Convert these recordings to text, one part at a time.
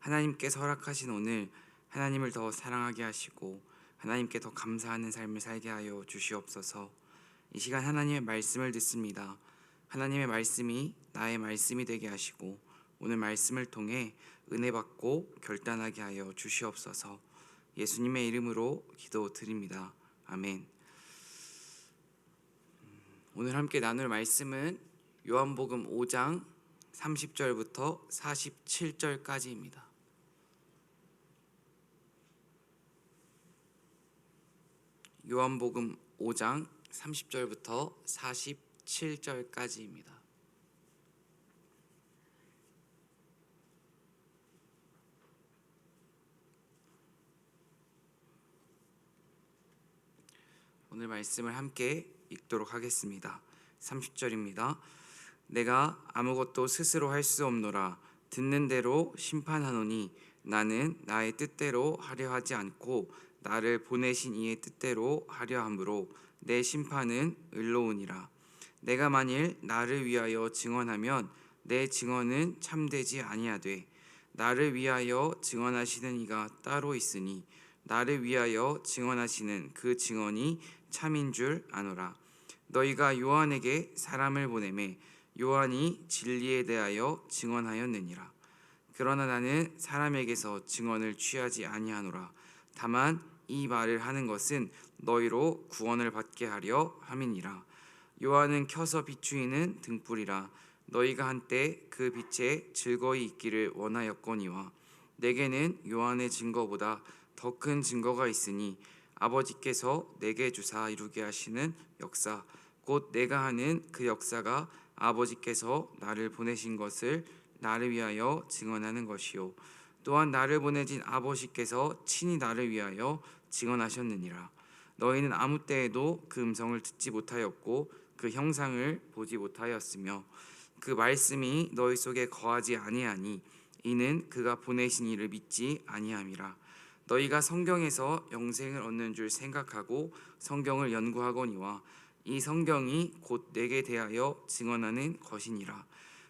하나님께서 허락하신 오늘 하나님을 더 사랑하게 하시고 하나님께 더 감사하는 삶을 살게 하여 주시옵소서. 이 시간 하나님의 말씀을 듣습니다. 하나님의 말씀이 나의 말씀이 되게 하시고 오늘 말씀을 통해 은혜 받고 결단하게 하여 주시옵소서. 예수님의 이름으로 기도드립니다. 아멘. 오늘 함께 나눌 말씀은 요한복음 5장 30절부터 47절까지입니다. 요한복음 5장 30절부터 47절까지입니다. 오늘 말씀을 함께 읽도록 하겠습니다. 30절입니다. 내가 아무것도 스스로 할 수 없노라. 듣는 대로 심판하노니 나는 나의 뜻대로 하려 하지 않고 나를 보내신 이의 뜻대로 하려 함으로 내 심판은 의로우니라. 내가 만일 나를 위하여 증언하면 내 증언은 참되지 아니하되 나를 위하여 증언하시는 이가 따로 있으니 나를 위하여 증언하시는 그 증언이 참인 줄 아노라. 너희가 요한에게 사람을 보내매 요한이 진리에 대하여 증언하였느니라. 그러나 나는 사람에게서 증언을 취하지 아니하노라. 다만 이 말을 하는 것은 너희로 구원을 받게 하려 함이니라. 요한은 켜서 비추이는 등불이라. 너희가 한때 그 빛에 즐거이 있기를 원하였거니와 내게는 요한의 증거보다 더 큰 증거가 있으니 아버지께서 내게 주사 이루게 하시는 역사 곧 내가 하는 그 역사가 아버지께서 나를 보내신 것을 나를 위하여 증언하는 것이요 또한 나를 보내신 아버지께서 친히 나를 위하여 증언하셨느니라. 너희는 아무 때에도 그 음성을 듣지 못하였고 그 형상을 보지 못하였으며 그 말씀이 너희 속에 거하지 아니하니 이는 그가 보내신 이를 믿지 아니함이라. 너희가 성경에서 영생을 얻는 줄 생각하고 성경을 연구하거니와 이 성경이 곧 내게 대하여 증언하는 것이니라.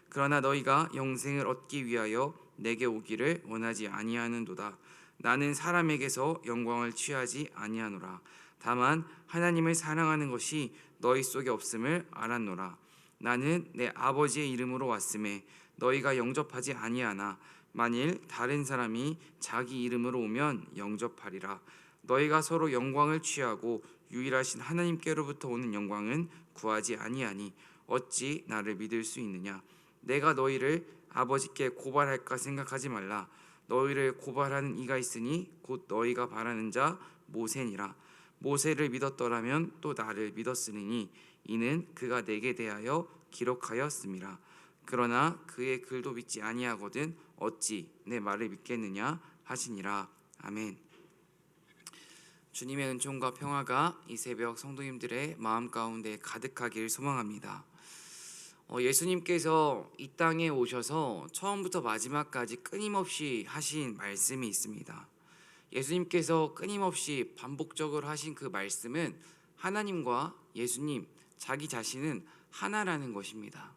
그러나 너희가 영생을 얻기 위하여 내게 오기를 원하지 아니하는도다. 나는 사람에게서 영광을 취하지 아니하노라. 다만 하나님을 사랑하는 것이 너희 속에 없음을 알았노라. 나는 내 아버지의 이름으로 왔음에 너희가 영접하지 아니하나 만일 다른 사람이 자기 이름으로 오면 영접하리라. 너희가 서로 영광을 취하고 유일하신 하나님께로부터 오는 영광은 구하지 아니하니 어찌 나를 믿을 수 있느냐. 내가 너희를 아버지께 고발할까 생각하지 말라. 너희를 고발하는 이가 있으니 곧 너희가 바라는 자 모세니라. 모세를 믿었더라면 또 나를 믿었으리니 이는 그가 내게 대하여 기록하였음이라. 그러나 그의 글도 믿지 아니하거든 어찌 내 말을 믿겠느냐 하시니라. 아멘. 주님의 은총과 평화가 이 새벽 성도님들의 마음 가운데 가득하길 소망합니다. 예수님께서 이 땅에 오셔서 처음부터 마지막까지 끊임없이 하신 말씀이 있습니다. 예수님께서 끊임없이 반복적으로 하신 그 말씀은 하나님과 예수님, 자기 자신은 하나라는 것입니다.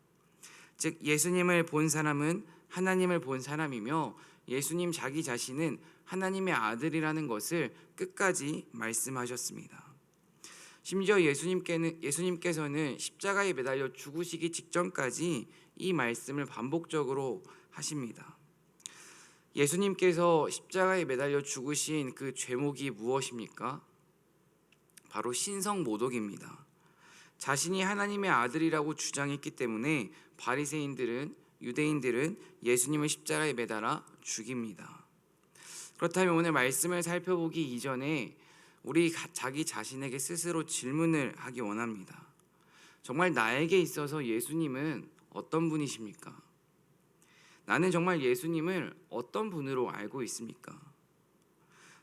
즉 예수님을 본 사람은 하나님을 본 사람이며 예수님 자기 자신은 하나님의 아들이라는 것을 끝까지 말씀하셨습니다. 심지어 예수님께서는 십자가에 매달려 죽으시기 직전까지 이 말씀을 반복적으로 하십니다. 예수님께서 십자가에 매달려 죽으신 그 죄목이 무엇입니까? 바로 신성모독입니다. 자신이 하나님의 아들이라고 주장했기 때문에 바리새인들은 유대인들은 예수님을 십자가에 매달아 죽입니다. 그렇다면 오늘 말씀을 살펴보기 이전에 우리 자기 자신에게 스스로 질문을 하기 원합니다. 정말 나에게 있어서 예수님은 어떤 분이십니까? 나는 정말 예수님을 어떤 분으로 알고 있습니까?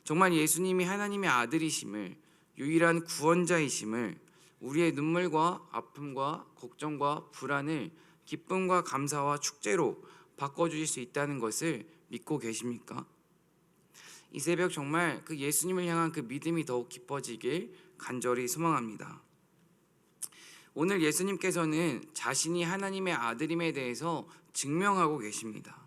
정말 예수님이 하나님의 아들이심을, 유일한 구원자이심을, 우리의 눈물과 아픔과 걱정과 불안을 기쁨과 감사와 축제로 바꿔주실 수 있다는 것을 믿고 계십니까? 이 새벽 정말 그 예수님을 향한 그 믿음이 더욱 깊어지길 간절히 소망합니다. 오늘 예수님께서는 자신이 하나님의 아들임에 대해서 증명하고 계십니다.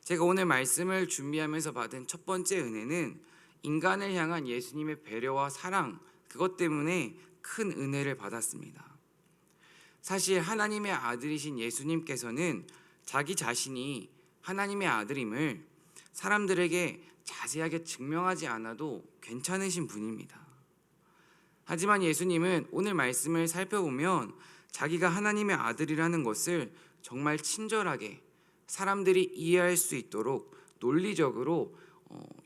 제가 오늘 말씀을 준비하면서 받은 첫 번째 은혜는 인간을 향한 예수님의 배려와 사랑, 그것 때문에 큰 은혜를 받았습니다. 사실 하나님의 아들이신 예수님께서는 자기 자신이 하나님의 아들임을 사람들에게 자세하게 증명하지 않아도 괜찮으신 분입니다. 하지만 예수님은 오늘 말씀을 살펴보면 자기가 하나님의 아들이라는 것을 정말 친절하게 사람들이 이해할 수 있도록 논리적으로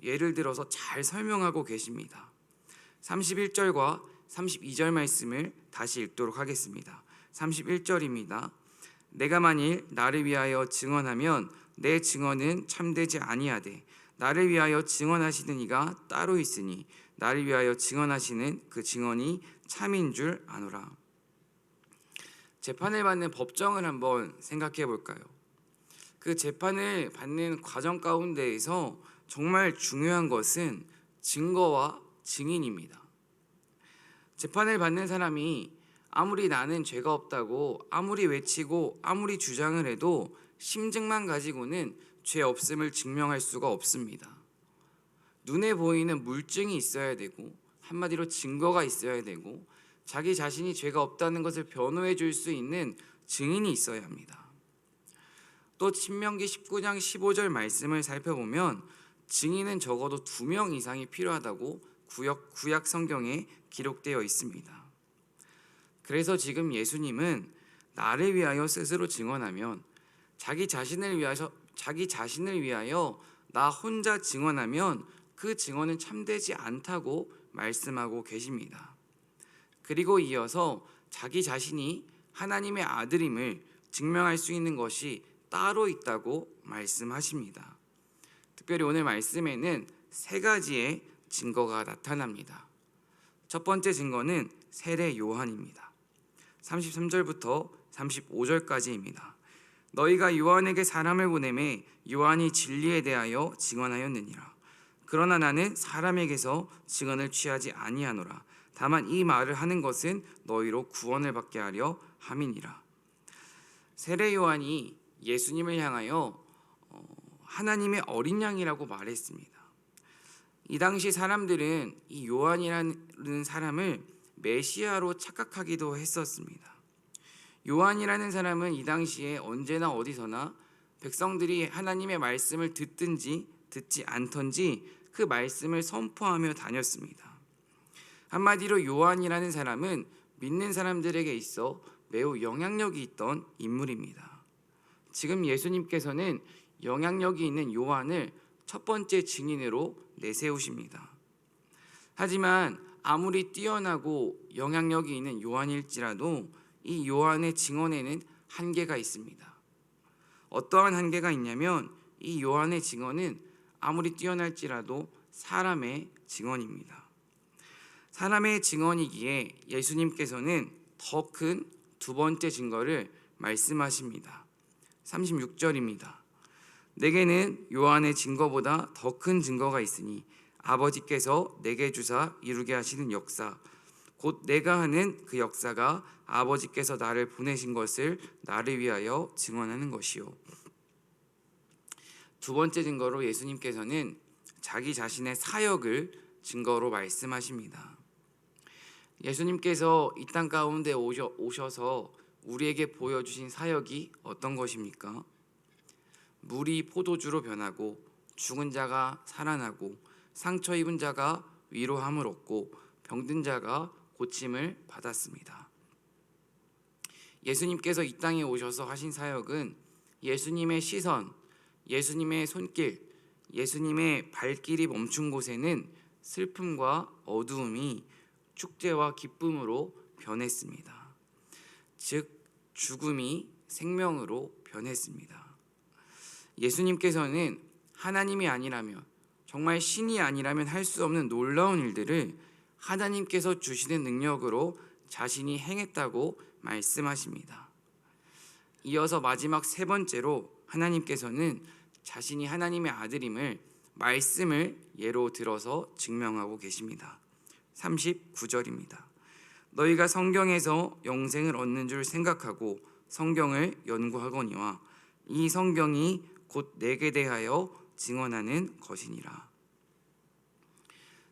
예를 들어서 잘 설명하고 계십니다. 31절과 32절 말씀을 다시 읽도록 하겠습니다. 31절입니다. 내가 만일 나를 위하여 증언하면 내 증언은 참되지 아니하되 나를 위하여 증언하시는 이가 따로 있으니 나를 위하여 증언하시는 그 증언이 참인 줄 아노라. 재판을 받는 법정을 한번 생각해 볼까요? 그 재판을 받는 과정 가운데에서 정말 중요한 것은 증거와 증인입니다. 재판을 받는 사람이 아무리 나는 죄가 없다고 아무리 외치고 아무리 주장을 해도 심증만 가지고는 죄 없음을 증명할 수가 없습니다. 눈에 보이는 물증이 있어야 되고 한마디로 증거가 있어야 되고 자기 자신이 죄가 없다는 것을 변호해 줄 수 있는 증인이 있어야 합니다. 또 신명기 19장 15절 말씀을 살펴보면 증인은 적어도 2명 이상이 필요하다고 구약 성경에 기록되어 있습니다. 그래서 지금 예수님은 나를 위하여 스스로 증언하면 자기 자신을 위하여 나 혼자 증언하면 그 증언은 참되지 않다고 말씀하고 계십니다. 그리고 이어서 자기 자신이 하나님의 아들임을 증명할 수 있는 것이 따로 있다고 말씀하십니다. 특별히 오늘 말씀에는 3가지의 증거가 나타납니다. 첫 번째 증거는 세례 요한입니다. 33절부터 35절까지입니다. 너희가 요한에게 사람을 보내매 요한이 진리에 대하여 증언하였느니라. 그러나 나는 사람에게서 증언을 취하지 아니하노라. 다만 이 말을 하는 것은 너희로 구원을 받게 하려 함이니라. 세례 요한이 예수님을 향하여 하나님의 어린 양이라고 말했습니다. 이 당시 사람들은 이 요한이라는 사람을 메시아로 착각하기도 했었습니다. 요한이라는 사람은 이 당시에 언제나 어디서나 백성들이 하나님의 말씀을 듣든지 듣지 않던지 그 말씀을 선포하며 다녔습니다. 한마디로 요한이라는 사람은 믿는 사람들에게 있어 매우 영향력이 있던 인물입니다. 지금 예수님께서는 영향력이 있는 요한을 첫 번째 증인으로 내세우십니다. 하지만 아무리 뛰어나고 영향력이 있는 요한일지라도 이 요한의 증언에는 한계가 있습니다. 어떠한 한계가 있냐면 이 요한의 증언은 아무리 뛰어날지라도 사람의 증언입니다. 사람의 증언이기에 예수님께서는 더 큰 2번째 증거를 말씀하십니다. 36절입니다. 내게는 요한의 증거보다 더 큰 증거가 있으니 아버지께서 내게 주사 이루게 하시는 역사 곧 내가 하는 그 역사가 아버지께서 나를 보내신 것을 나를 위하여 증언하는 것이요. 2번째 증거로 예수님께서는 자기 자신의 사역을 증거로 말씀하십니다. 예수님께서 이 땅 가운데 오셔서 우리에게 보여주신 사역이 어떤 것입니까? 물이 포도주로 변하고 죽은 자가 살아나고 상처 입은 자가 위로함을 얻고 병든 자가 고침을 받았습니다. 예수님께서 이 땅에 오셔서 하신 사역은 예수님의 시선, 예수님의 손길, 예수님의 발길이 멈춘 곳에는 슬픔과 어두움이 축제와 기쁨으로 변했습니다. 즉 죽음이 생명으로 변했습니다. 예수님께서는 하나님이 아니라면 정말 신이 아니라면 할 수 없는 놀라운 일들을 하나님께서 주시는 능력으로 자신이 행했다고 말씀하십니다. 이어서 마지막 3번째로 하나님께서는 자신이 하나님의 아들임을 말씀을 예로 들어서 증명하고 계십니다. 39절입니다. 너희가 성경에서 영생을 얻는 줄 생각하고 성경을 연구하거니와 이 성경이 곧 내게 대하여 증언하는 것이니라.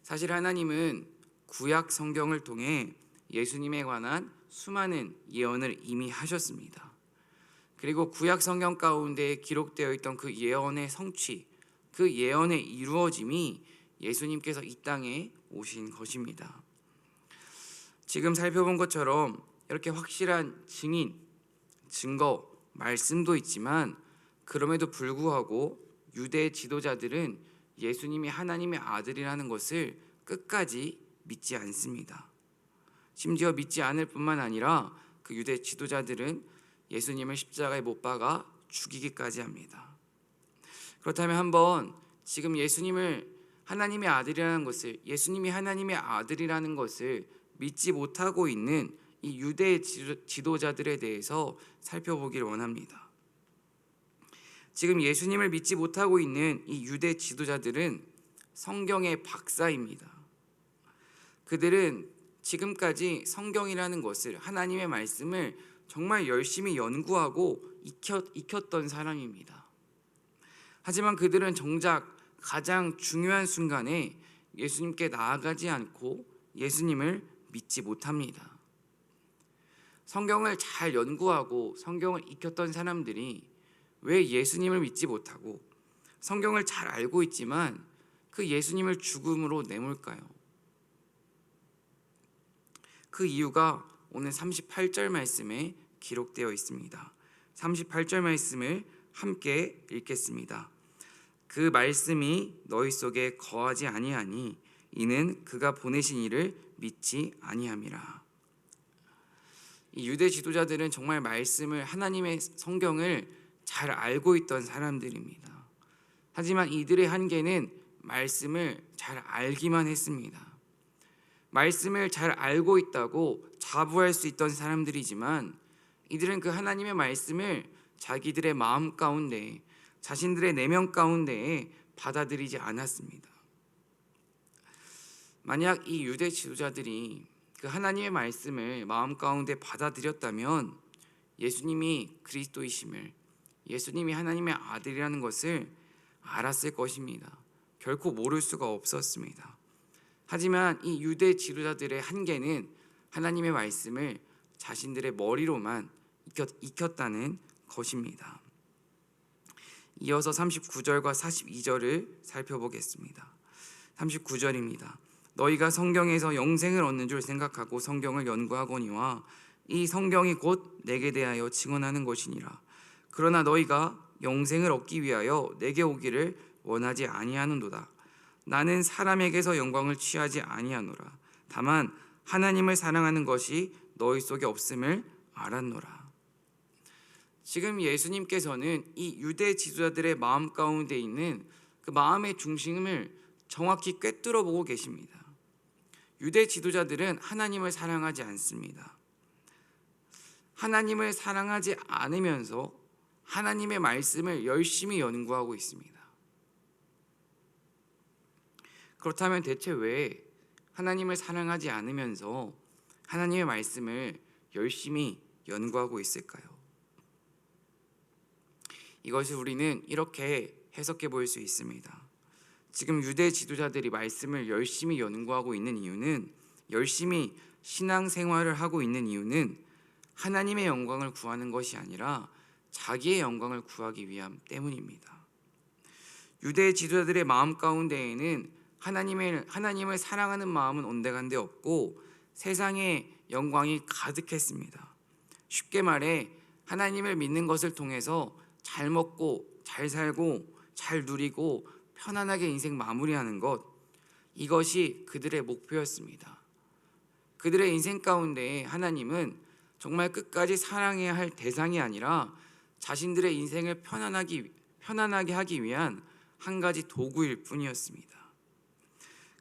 사실 하나님은 구약 성경을 통해 예수님에 관한 수많은 예언을 이미 하셨습니다. 그리고 구약 성경 가운데 기록되어 있던 그 예언의 성취, 그 예언의 이루어짐이 예수님께서 이 땅에 오신 것입니다. 지금 살펴본 것처럼 이렇게 확실한 증인, 증거, 말씀도 있지만 그럼에도 불구하고 유대 지도자들은 예수님이 하나님의 아들이라는 것을 끝까지 믿지 않습니다. 심지어 믿지 않을 뿐만 아니라 그 유대 지도자들은 예수님을 십자가에 못 박아 죽이기까지 합니다. 그렇다면 한번 지금 예수님을 하나님의 아들이라는 것을, 예수님이 하나님의 아들이라는 것을 믿지 못하고 있는 이 유대 지도자들에 대해서 살펴보기를 원합니다. 지금 예수님을 믿지 못하고 있는 이 유대 지도자들은 성경의 박사입니다. 그들은 지금까지 성경이라는 것을, 하나님의 말씀을 정말 열심히 연구하고 익혔던 사람입니다. 하지만 그들은 정작 가장 중요한 순간에 예수님께 나아가지 않고 예수님을 믿지 못합니다. 성경을 잘 연구하고 성경을 익혔던 사람들이 왜 예수님을 믿지 못하고 성경을 잘 알고 있지만 그 예수님을 죽음으로 내몰까요? 그 이유가 오늘 38절 말씀에 기록되어 있습니다. 38절 말씀을 함께 읽겠습니다. 그 말씀이 너희 속에 거하지 아니하니 이는 그가 보내신 이를 믿지 아니함이라. 이 유대 지도자들은 정말 말씀을, 하나님의 성경을 잘 알고 있던 사람들입니다. 하지만 이들의 한계는 말씀을 잘 알기만 했습니다. 말씀을 잘 알고 있다고 자부할 수 있던 사람들이지만 이들은 그 하나님의 말씀을 자기들의 마음 가운데, 자신들의 내면 가운데에 받아들이지 않았습니다. 만약 이 유대 지도자들이 그 하나님의 말씀을 마음 가운데 받아들였다면 예수님이 그리스도이심을, 예수님이 하나님의 아들이라는 것을 알았을 것입니다. 결코 모를 수가 없었습니다. 하지만 이 유대 지도자들의 한계는 하나님의 말씀을 자신들의 머리로만 익혔다는 것입니다. 이어서 39절과 42절을 살펴보겠습니다. 39절입니다. 너희가 성경에서 영생을 얻는 줄 생각하고 성경을 연구하거니와 이 성경이 곧 내게 대하여 증언하는 것이니라. 그러나 너희가 영생을 얻기 위하여 내게 오기를 원하지 아니하는도다. 나는 사람에게서 영광을 취하지 아니하노라. 다만 하나님을 사랑하는 것이 너희 속에 없음을 알았노라. 지금 예수님께서는 이 유대 지도자들의 마음 가운데 있는 그 마음의 중심을 정확히 꿰뚫어 보고 계십니다. 유대 지도자들은 하나님을 사랑하지 않습니다. 하나님을 사랑하지 않으면서 하나님의 말씀을 열심히 연구하고 있습니다. 그렇다면 대체 왜 하나님을 사랑하지 않으면서 하나님의 말씀을 열심히 연구하고 있을까요? 이것을 우리는 이렇게 해석해 볼 수 있습니다. 지금 유대 지도자들이 말씀을 열심히 연구하고 있는 이유는, 열심히 신앙생활을 하고 있는 이유는 하나님의 영광을 구하는 것이 아니라 자기의 영광을 구하기 위함 때문입니다. 유대 지도자들의 마음 가운데에는 하나님을 사랑하는 마음은 온데간데 없고 세상의 영광이 가득했습니다. 쉽게 말해 하나님을 믿는 것을 통해서 잘 먹고 잘 살고 잘 누리고 편안하게 인생 마무리하는 것, 이것이 그들의 목표였습니다. 그들의 인생 가운데 하나님은 정말 끝까지 사랑해야 할 대상이 아니라 자신들의 인생을 편안하게 하기 위한 한 가지 도구일 뿐이었습니다.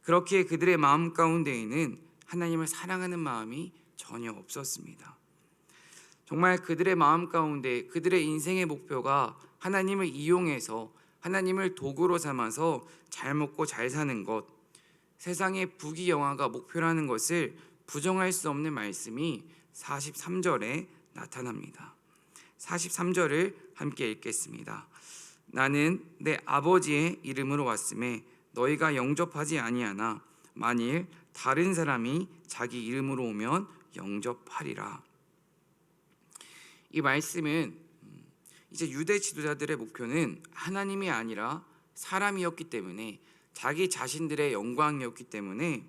그렇기에 그들의 마음 가운데에는 하나님을 사랑하는 마음이 전혀 없었습니다. 정말 그들의 마음 가운데 그들의 인생의 목표가 하나님을 이용해서, 하나님을 도구로 삼아서 잘 먹고 잘 사는 것, 세상의 부귀영화가 목표라는 것을 부정할 수 없는 말씀이 43절에 나타납니다. 43절을 함께 읽겠습니다. 나는 내 아버지의 이름으로 왔음에 너희가 영접하지 아니하나 만일 다른 사람이 자기 이름으로 오면 영접하리라. 이 말씀은 이제 유대 지도자들의 목표는 하나님이 아니라 사람이었기 때문에, 자기 자신들의 영광이었기 때문에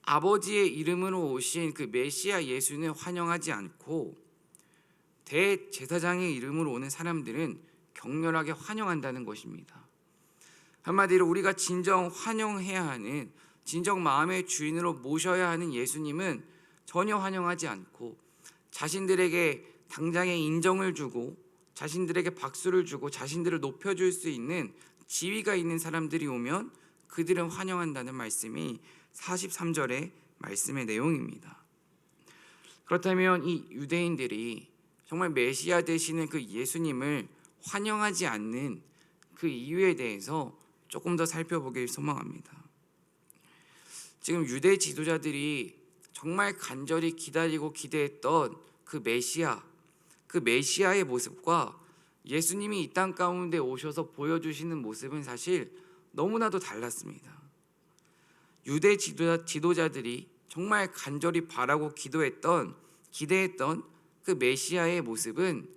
아버지의 이름으로 오신 그 메시아 예수는 환영하지 않고 대제사장의 이름으로 오는 사람들은 격렬하게 환영한다는 것입니다. 한마디로 우리가 진정 환영해야 하는, 진정 마음의 주인으로 모셔야 하는 예수님은 전혀 환영하지 않고, 자신들에게 당장의 인정을 주고 자신들에게 박수를 주고 자신들을 높여줄 수 있는 지위가 있는 사람들이 오면 그들은 환영한다는 말씀이 43절의 말씀의 내용입니다. 그렇다면 이 유대인들이 정말 메시아 되시는 그 예수님을 환영하지 않는 그 이유에 대해서 조금 더 살펴보길 소망합니다. 지금 유대 지도자들이 정말 간절히 기다리고 기대했던 그 메시아의 모습과 예수님이 이 땅 가운데 오셔서 보여주시는 모습은 사실 너무나도 달랐습니다. 유대 지도자들이 정말 간절히 바라고 기대했던 그 메시아의 모습은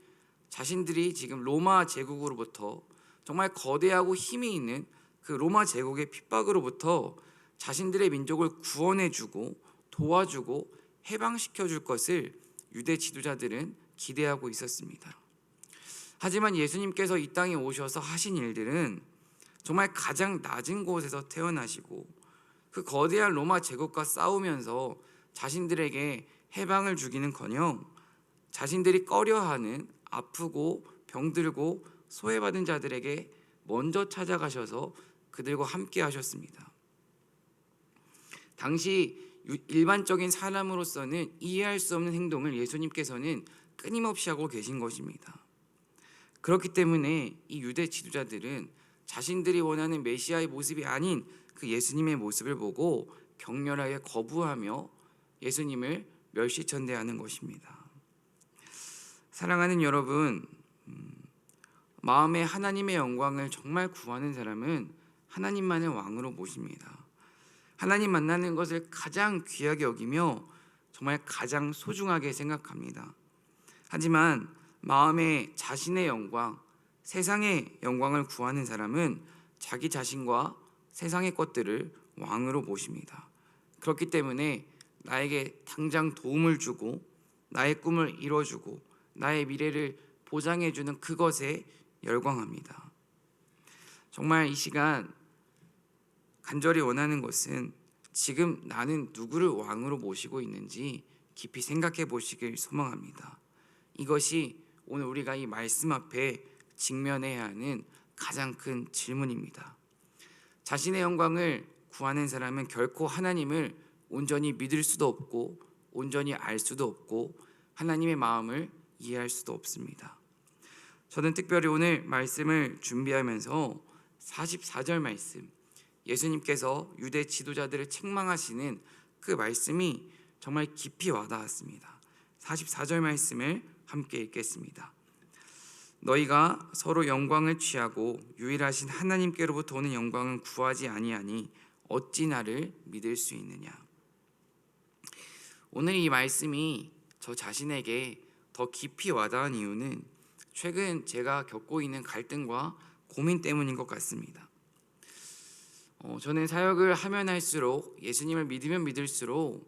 자신들이 지금 로마 제국으로부터, 정말 거대하고 힘이 있는 그 로마 제국의 핍박으로부터 자신들의 민족을 구원해주고 도와주고 해방시켜줄 것을 유대 지도자들은 기대하고 있었습니다. 하지만 예수님께서 이 땅에 오셔서 하신 일들은 정말 가장 낮은 곳에서 태어나시고 그 거대한 로마 제국과 싸우면서 자신들에게 해방을 주기는커녕 자신들이 꺼려하는 아프고 병들고 소외받은 자들에게 먼저 찾아가셔서 그들과 함께 하셨습니다. 당시 일반적인 사람으로서는 이해할 수 없는 행동을 예수님께서는 끊임없이 하고 계신 것입니다. 그렇기 때문에 이 유대 지도자들은 자신들이 원하는 메시아의 모습이 아닌 그 예수님의 모습을 보고 격렬하게 거부하며 예수님을 멸시천대하는 것입니다. 사랑하는 여러분, 마음에 하나님의 영광을 정말 구하는 사람은 하나님만을 왕으로 모십니다. 하나님 만나는 것을 가장 귀하게 여기며 정말 가장 소중하게 생각합니다. 하지만 마음에 자신의 영광, 세상의 영광을 구하는 사람은 자기 자신과 세상의 것들을 왕으로 모십니다. 그렇기 때문에 나에게 당장 도움을 주고 나의 꿈을 이뤄주고 나의 미래를 보장해주는 그것에 열광합니다. 정말 이 시간 간절히 원하는 것은 지금 나는 누구를 왕으로 모시고 있는지 깊이 생각해 보시길 소망합니다. 이것이 오늘 우리가 이 말씀 앞에 직면해야 하는 가장 큰 질문입니다. 자신의 영광을 구하는 사람은 결코 하나님을 온전히 믿을 수도 없고 온전히 알 수도 없고 하나님의 마음을 이해할 수도 없습니다. 저는 특별히 오늘 말씀을 준비하면서 44절 말씀, 예수님께서 유대 지도자들을 책망하시는 그 말씀이 정말 깊이 와닿았습니다. 44절 말씀을 함께 읽겠습니다. 너희가 서로 영광을 취하고 유일하신 하나님께로부터 오는 영광을 구하지 아니하니 어찌 나를 믿을 수 있느냐. 오늘 이 말씀이 저 자신에게 더 깊이 와닿은 이유는 최근 제가 겪고 있는 갈등과 고민 때문인 것 같습니다. 저는 사역을 하면 할수록, 예수님을 믿으면 믿을수록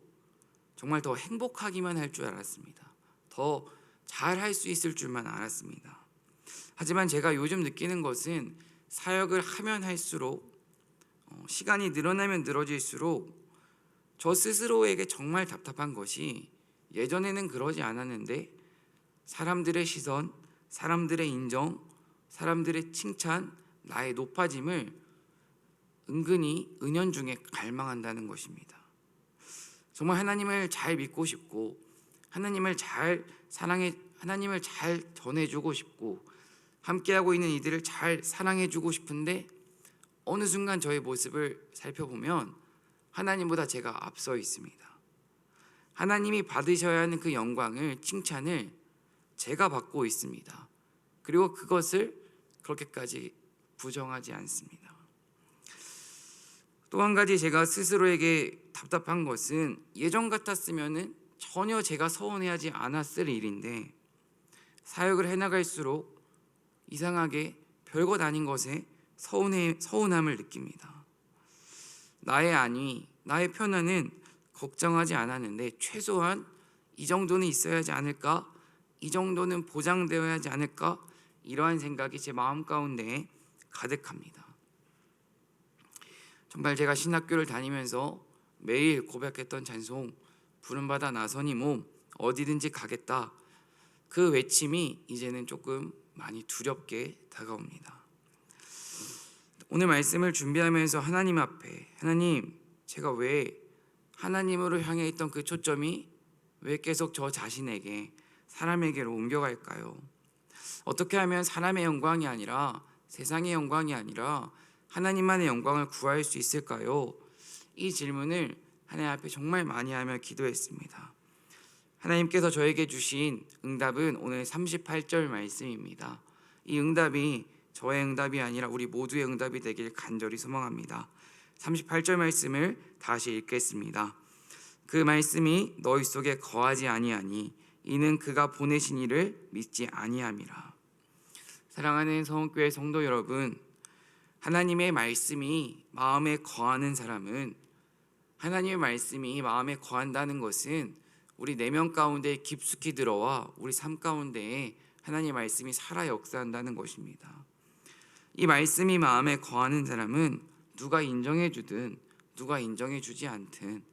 정말 더 행복하기만 할 줄 알았습니다. 더 잘할 수 있을 줄만 알았습니다. 하지만 제가 요즘 느끼는 것은 사역을 하면 할수록, 시간이 늘어나면 늘어질수록 저 스스로에게 정말 답답한 것이, 예전에는 그러지 않았는데 사람들의 시선, 사람들의 인정, 사람들의 칭찬, 나의 높아짐을 은근히 은연중에 갈망한다는 것입니다. 정말 하나님을 잘 믿고 싶고 하나님을 잘 사랑해, 하나님을 잘 전해주고 싶고 함께하고 있는 이들을 잘 사랑해주고 싶은데 어느 순간 저의 모습을 살펴보면 하나님보다 제가 앞서 있습니다. 하나님이 받으셔야 하는 그 영광을, 칭찬을 제가 받고 있습니다. 그리고 그것을 그렇게까지 부정하지 않습니다. 또 한 가지 제가 스스로에게 답답한 것은 예전 같았으면은 전혀 제가 서운해하지 않았을 일인데 사역을 해나갈수록 이상하게 별것 아닌 것에 서운함을 느낍니다. 나의 안위, 나의 편안은 걱정하지 않았는데 최소한 이 정도는 있어야 하지 않을까? 이 정도는 보장되어야 하지 않을까? 이러한 생각이 제 마음 가운데 가득합니다. 정말 제가 신학교를 다니면서 매일 고백했던 찬송, 부름받아 나서니 몸 어디든지 가겠다, 그 외침이 이제는 조금 많이 두렵게 다가옵니다. 오늘 말씀을 준비하면서 하나님 앞에, 하나님, 제가 왜 하나님으로 향해 있던 그 초점이 왜 계속 저 자신에게, 사람에게로 옮겨갈까요? 어떻게 하면 사람의 영광이 아니라, 세상의 영광이 아니라 하나님만의 영광을 구할 수 있을까요? 이 질문을 하나님 앞에 정말 많이 하며 기도했습니다. 하나님께서 저에게 주신 응답은 오늘 38절 말씀입니다. 이 응답이 저의 응답이 아니라 우리 모두의 응답이 되길 간절히 소망합니다. 38절 말씀을 다시 읽겠습니다. 그 말씀이 너희 속에 거하지 아니하니 이는 그가 보내신 이를 믿지 아니함이라. 사랑하는 성원교회 성도 여러분, 하나님의 말씀이 마음에 거하는 사람은, 하나님의 말씀이 마음에 거한다는 것은 우리 내면 가운데 깊숙이 들어와 우리 삶 가운데에 하나님의 말씀이 살아 역사한다는 것입니다. 이 말씀이 마음에 거하는 사람은 누가 인정해주든 누가 인정해주지 않든,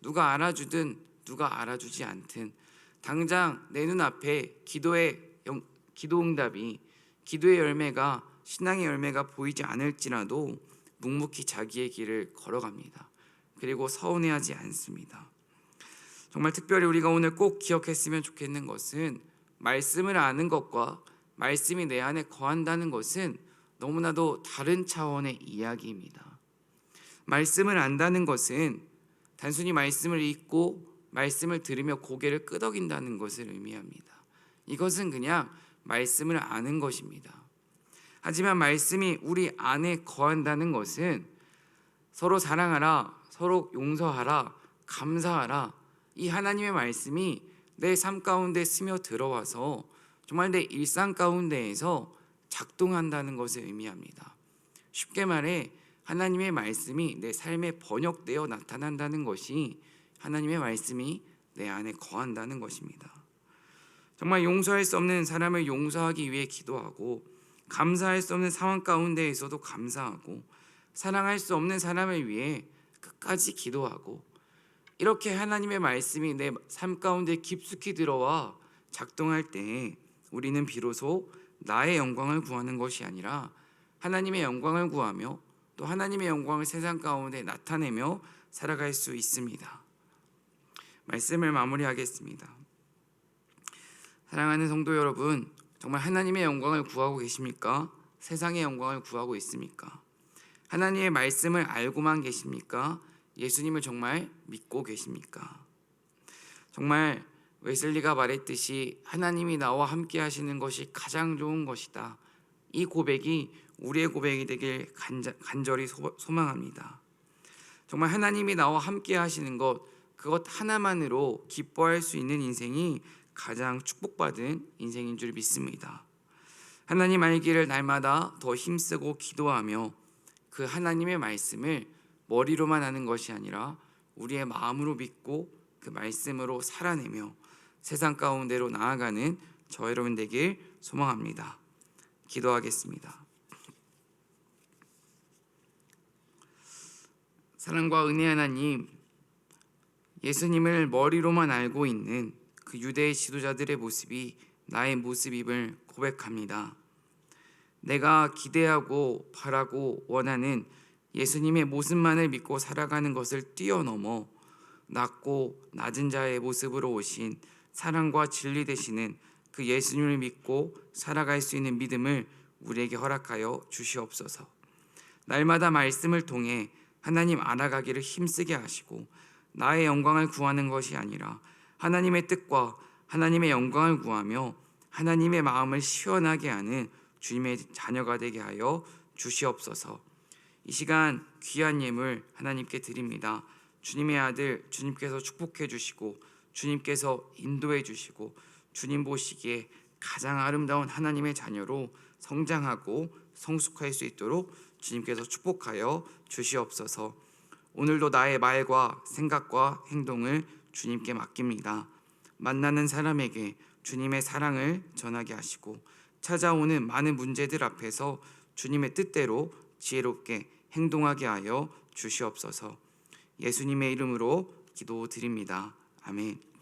누가 알아주든 누가 알아주지 않든, 당장 내 눈앞에 기도 응답이, 기도의 열매가, 신앙의 열매가 보이지 않을지라도 묵묵히 자기의 길을 걸어갑니다. 그리고 서운해하지 않습니다. 정말 특별히 우리가 오늘 꼭 기억했으면 좋겠는 것은, 말씀을 아는 것과 말씀이 내 안에 거한다는 것은 너무나도 다른 차원의 이야기입니다. 말씀을 안다는 것은 단순히 말씀을 읽고 말씀을 들으며 고개를 끄덕인다는 것을 의미합니다. 이것은 그냥 말씀을 아는 것입니다. 하지만 말씀이 우리 안에 거한다는 것은 서로 사랑하라, 서로 용서하라, 감사하라, 이 하나님의 말씀이 내 삶 가운데 스며 들어와서 정말 내 일상 가운데에서 작동한다는 것을 의미합니다. 쉽게 말해 하나님의 말씀이 내 삶에 번역되어 나타난다는 것이 하나님의 말씀이 내 안에 거한다는 것입니다. 정말 용서할 수 없는 사람을 용서하기 위해 기도하고, 감사할 수 없는 상황 가운데에서도 감사하고, 사랑할 수 없는 사람을 위해 끝까지 기도하고, 이렇게 하나님의 말씀이 내 삶 가운데 깊숙이 들어와 작동할 때 우리는 비로소 나의 영광을 구하는 것이 아니라 하나님의 영광을 구하며 또 하나님의 영광을 세상 가운데 나타내며 살아갈 수 있습니다. 말씀을 마무리하겠습니다. 사랑하는 성도 여러분, 정말 하나님의 영광을 구하고 계십니까? 세상의 영광을 구하고 있습니까? 하나님의 말씀을 알고만 계십니까? 예수님을 정말 믿고 계십니까? 정말 웨슬리가 말했듯이 하나님이 나와 함께 하시는 것이 가장 좋은 것이다. 이 고백이 우리의 고백이 되길 간절히 소망합니다. 정말 하나님이 나와 함께 하시는 것, 그것 하나만으로 기뻐할 수 있는 인생이 가장 축복받은 인생인 줄 믿습니다. 하나님 알기를 날마다 더 힘쓰고 기도하며 그 하나님의 말씀을 머리로만 하는 것이 아니라 우리의 마음으로 믿고 그 말씀으로 살아내며 세상 가운데로 나아가는 저 여러분 되길 소망합니다. 기도하겠습니다. 사랑과 은혜 하나님, 예수님을 머리로만 알고 있는 그 유대의 지도자들의 모습이 나의 모습임을 고백합니다. 내가 기대하고 바라고 원하는 예수님의 모습만을 믿고 살아가는 것을 뛰어넘어 낮고 낮은 자의 모습으로 오신 사랑과 진리 되시는 그 예수님을 믿고 살아갈 수 있는 믿음을 우리에게 허락하여 주시옵소서. 날마다 말씀을 통해 하나님 알아가기를 힘쓰게 하시고 나의 영광을 구하는 것이 아니라 하나님의 뜻과 하나님의 영광을 구하며 하나님의 마음을 시원하게 하는 주님의 자녀가 되게 하여 주시옵소서. 이 시간 귀한 예물 하나님께 드립니다. 주님의 아들 주님께서 축복해 주시고 주님께서 인도해 주시고 주님 보시기에 가장 아름다운 하나님의 자녀로 성장하고 성숙할 수 있도록 주님께서 축복하여 주시옵소서. 오늘도 나의 말과 생각과 행동을 주님께 맡깁니다. 만나는 사람에게 주님의 사랑을 전하게 하시고 찾아오는 많은 문제들 앞에서 주님의 뜻대로 지혜롭게 행동하게 하여 주시옵소서. 예수님의 이름으로 기도드립니다. 아멘.